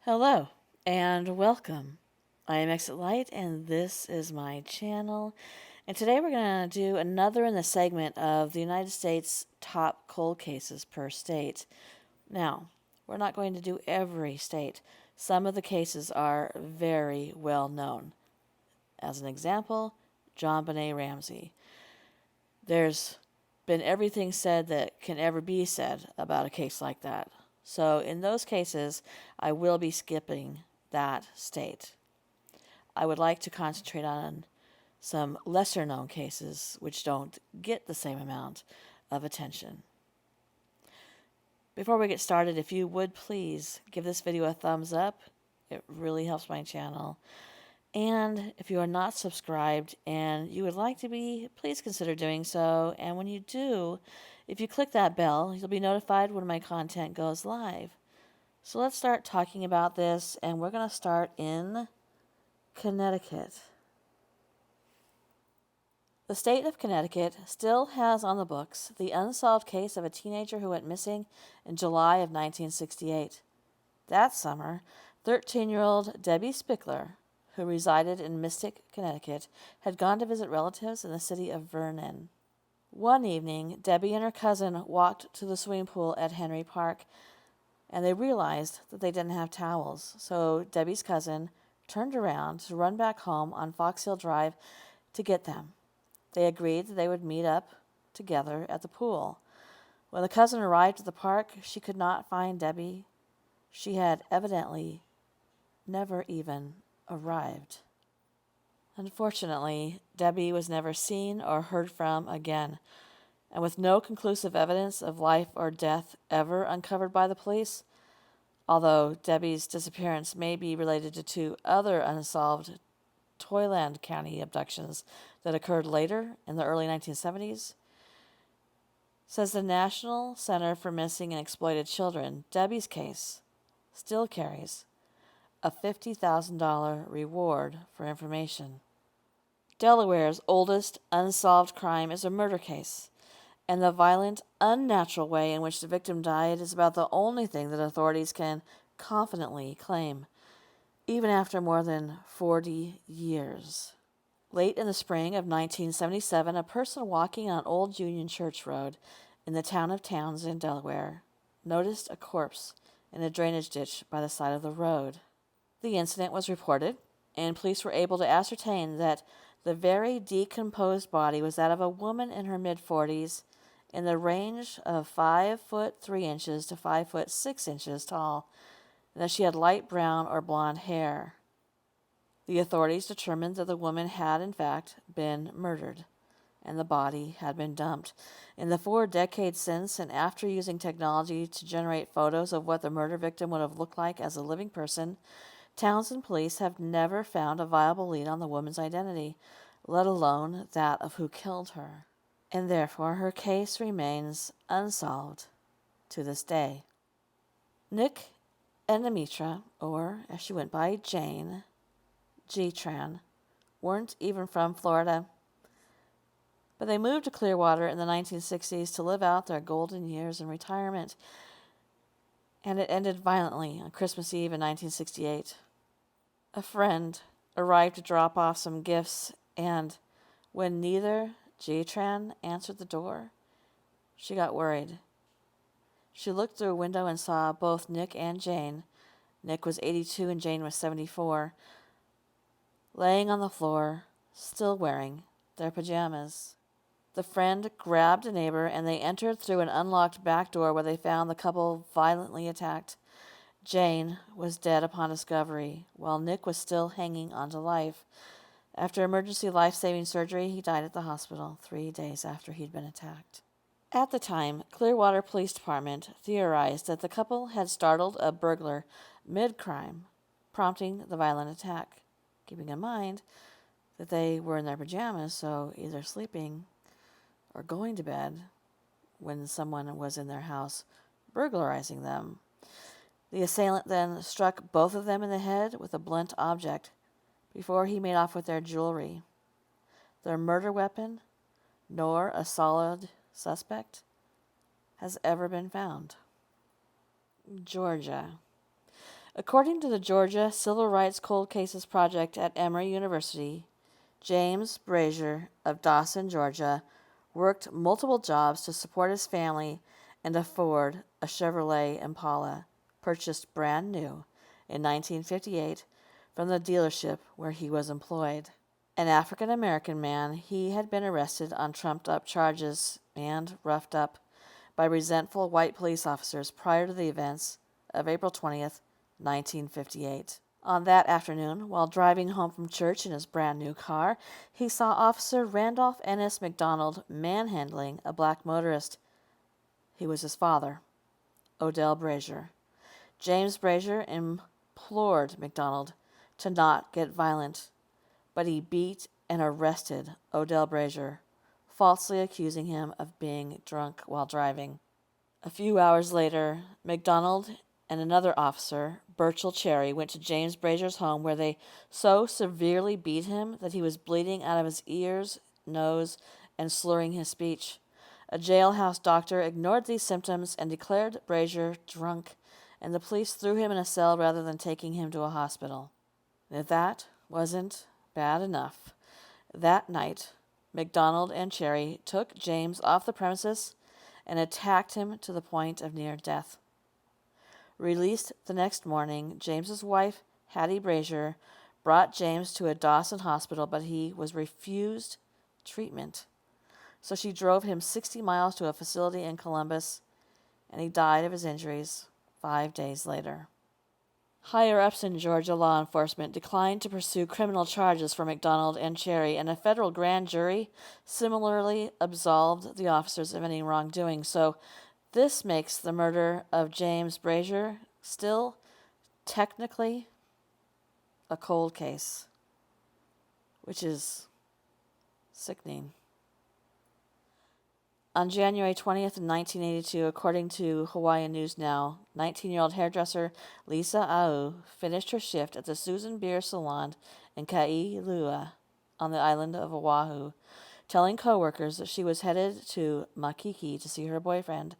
Hello and welcome. I am Exit Light and this is my channel. And today we're going to do another in the segment of the United States top cold cases per state. Now, we're not going to do every state. Some of the cases are very well known. As an example, John Benet Ramsey. There's been everything said that can ever be said about a case like that. So in those cases, I will be skipping that state. I would like to concentrate on some lesser known cases which don't get the same amount of attention. Before we get started, if you would please give this video a thumbs up, it really helps my channel. And if you are not subscribed and you would like to be, please consider doing so. And when you do, if you click that bell, you'll be notified when my content goes live. So let's start talking about this, and we're going to start in Connecticut. The state of Connecticut still has on the books the unsolved case of a teenager who went missing in July of 1968. That summer, 13-year-old Debbie Spickler, who resided in Mystic, Connecticut, had gone to visit relatives in the city of Vernon. One evening, Debbie and her cousin walked to the swimming pool at Henry Park, and they realized that they didn't have towels. So Debbie's cousin turned around to run back home on Fox Hill Drive to get them. They agreed that they would meet up together at the pool. When the cousin arrived at the park, she could not find Debbie. She had evidently never even arrived. Unfortunately, Debbie was never seen or heard from again, and with no conclusive evidence of life or death ever uncovered by the police, although Debbie's disappearance may be related to two other unsolved Toyland County abductions that occurred later in the early 1970s, says the National Center for Missing and Exploited Children, Debbie's case still carries a $50,000 reward for information. Delaware's oldest unsolved crime is a murder case, and the violent, unnatural way in which the victim died is about the only thing that authorities can confidently claim, even after more than 40 years. Late in the spring of 1977, a person walking on Old Union Church Road in the town of Townsend, Delaware, noticed a corpse in a drainage ditch by the side of the road. The incident was reported, and police were able to ascertain that the very decomposed body was that of a woman in her mid-40s, in the range of 5 foot 3 inches to 5 foot 6 inches tall, and that she had light brown or blonde hair. The authorities determined that the woman had, in fact, been murdered, and the body had been dumped. In the 4 decades since, and after using technology to generate photos of what the murder victim would have looked like as a living person, Townsend police have never found a viable lead on the woman's identity, let alone that of who killed her. And therefore her case remains unsolved to this day. Nick and Amitra, or as she went by Jane, G-Tran, weren't even from Florida, but they moved to Clearwater in the 1960s to live out their golden years in retirement, and it ended violently on Christmas Eve in 1968. A friend arrived to drop off some gifts, and when neither G-Tran answered the door, she got worried. She looked through a window and saw both Nick and Jane. Nick was 82 and Jane was 74, laying on the floor, still wearing their pajamas. The friend grabbed a neighbor, and they entered through an unlocked back door where they found the couple violently attacked. Jane was dead upon discovery, while Nick was still hanging onto life. After emergency life-saving surgery, he died at the hospital 3 days after he'd been attacked. At the time, Clearwater Police Department theorized that the couple had startled a burglar mid-crime, prompting the violent attack, keeping in mind that they were in their pajamas, so either sleeping or going to bed when someone was in their house burglarizing them. The assailant then struck both of them in the head with a blunt object before he made off with their jewelry. Their murder weapon, nor a solid suspect, has ever been found. Georgia. According to the Georgia Civil Rights Cold Cases Project at Emory University, James Brazier of Dawson, Georgia, worked multiple jobs to support his family and afford a Chevrolet Impala, purchased brand new in 1958 from the dealership where he was employed. An African American man, he had been arrested on trumped up charges and roughed up by resentful white police officers prior to the events of April 20th, 1958. On that afternoon, while driving home from church in his brand new car, he saw Officer Randolph Ennis McDonald manhandling a black motorist. He was his father, Odell Brazier. James Brazier implored McDonald to not get violent, but he beat and arrested Odell Brazier, falsely accusing him of being drunk while driving. A few hours later, McDonald and another officer, Burchell Cherry, went to James Brazier's home where they so severely beat him that he was bleeding out of his ears, nose, and slurring his speech. A jailhouse doctor ignored these symptoms and declared Brazier drunk, and the police threw him in a cell rather than taking him to a hospital. And if that wasn't bad enough, that night, McDonald and Cherry took James off the premises and attacked him to the point of near death. Released the next morning, James's wife, Hattie Brazier, brought James to a Dawson hospital, but he was refused treatment. So she drove him 60 miles to a facility in Columbus, and he died of his injuries 5 days later. Higher-ups in Georgia law enforcement declined to pursue criminal charges for McDonald and Cherry, and a federal grand jury similarly absolved the officers of any wrongdoing. So this makes the murder of James Brazier still technically a cold case, which is sickening. On January 20th, 1982, according to Hawaiian News Now, 19-year-old hairdresser Lisa Au finished her shift at the Susan Beer Salon in Kailua on the island of Oahu, telling coworkers that she was headed to Makiki to see her boyfriend,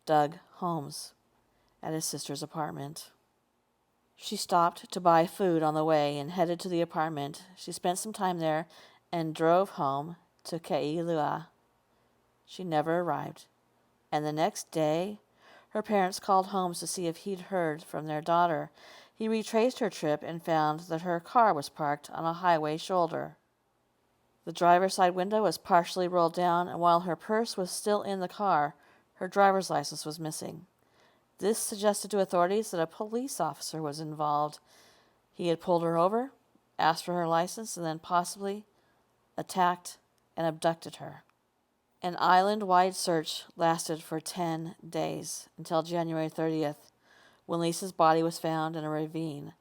Doug Holmes, at his sister's apartment. She stopped to buy food on the way and headed to the apartment. She spent some time there and drove home to Kailua. She never arrived, and the next day, her parents called Holmes to see if he'd heard from their daughter. He retraced her trip and found that her car was parked on a highway shoulder. The driver's side window was partially rolled down, and while her purse was still in the car, her driver's license was missing. This suggested to authorities that a police officer was involved. He had pulled her over, asked for her license, and then possibly attacked and abducted her. An island-wide search lasted for 10 days, until January 30th, when Lisa's body was found in a ravine.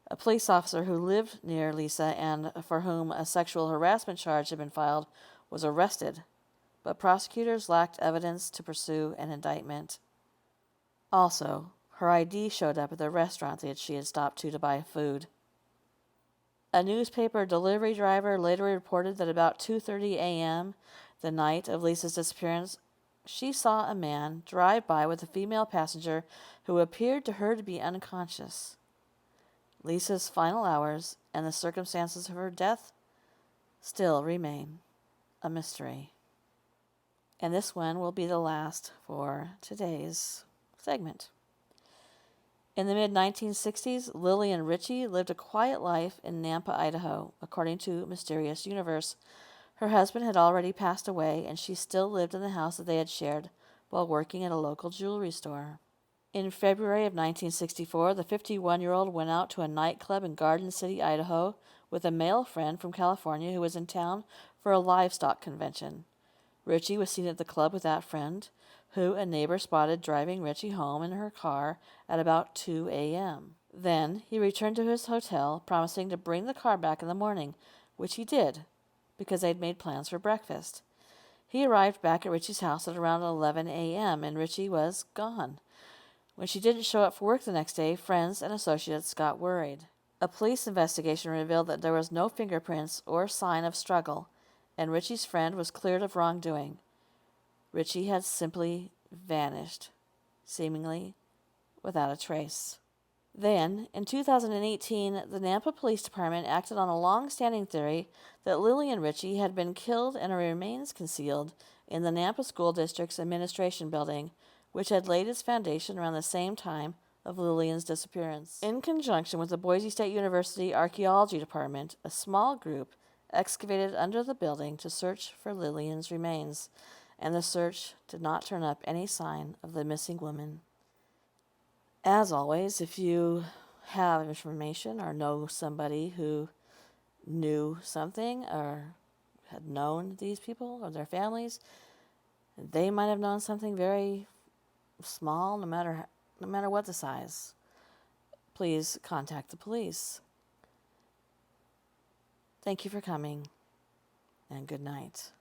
A police officer who lived near Lisa and for whom a sexual harassment charge had been filed was arrested, but prosecutors lacked evidence to pursue an indictment. Also, her ID showed up at the restaurant that she had stopped to buy food. A newspaper delivery driver later reported that about 2:30 a.m., the night of Lisa's disappearance, she saw a man drive by with a female passenger who appeared to her to be unconscious. Lisa's final hours and the circumstances of her death still remain a mystery. And this one will be the last for today's segment. In the mid-1960s, Lily and Richie lived a quiet life in Nampa, Idaho, according to Mysterious Universe. Her husband had already passed away, and she still lived in the house that they had shared while working at a local jewelry store. In February of 1964, the 51-year-old went out to a nightclub in Garden City, Idaho, with a male friend from California who was in town for a livestock convention. Richie was seen at the club with that friend, who a neighbor spotted driving Richie home in her car at about 2 a.m. Then he returned to his hotel, promising to bring the car back in the morning, which he did, because they'd made plans for breakfast. He arrived back at Richie's house at around 11 a.m., and Richie was gone. When she didn't show up for work the next day, friends and associates got worried. A police investigation revealed that there was no fingerprints or sign of struggle, and Richie's friend was cleared of wrongdoing. Richie had simply vanished, seemingly without a trace. Then, in 2018, the Nampa Police Department acted on a long-standing theory that Lillian Ritchie had been killed and her remains concealed in the Nampa School District's administration building, which had laid its foundation around the same time of Lillian's disappearance. In conjunction with the Boise State University Archaeology Department, a small group excavated under the building to search for Lillian's remains, and the search did not turn up any sign of the missing woman. As always, if you have information or know somebody who knew something or had known these people or their families, they might have known something very small, no matter what the size, please contact the police. Thank you for coming, and good night.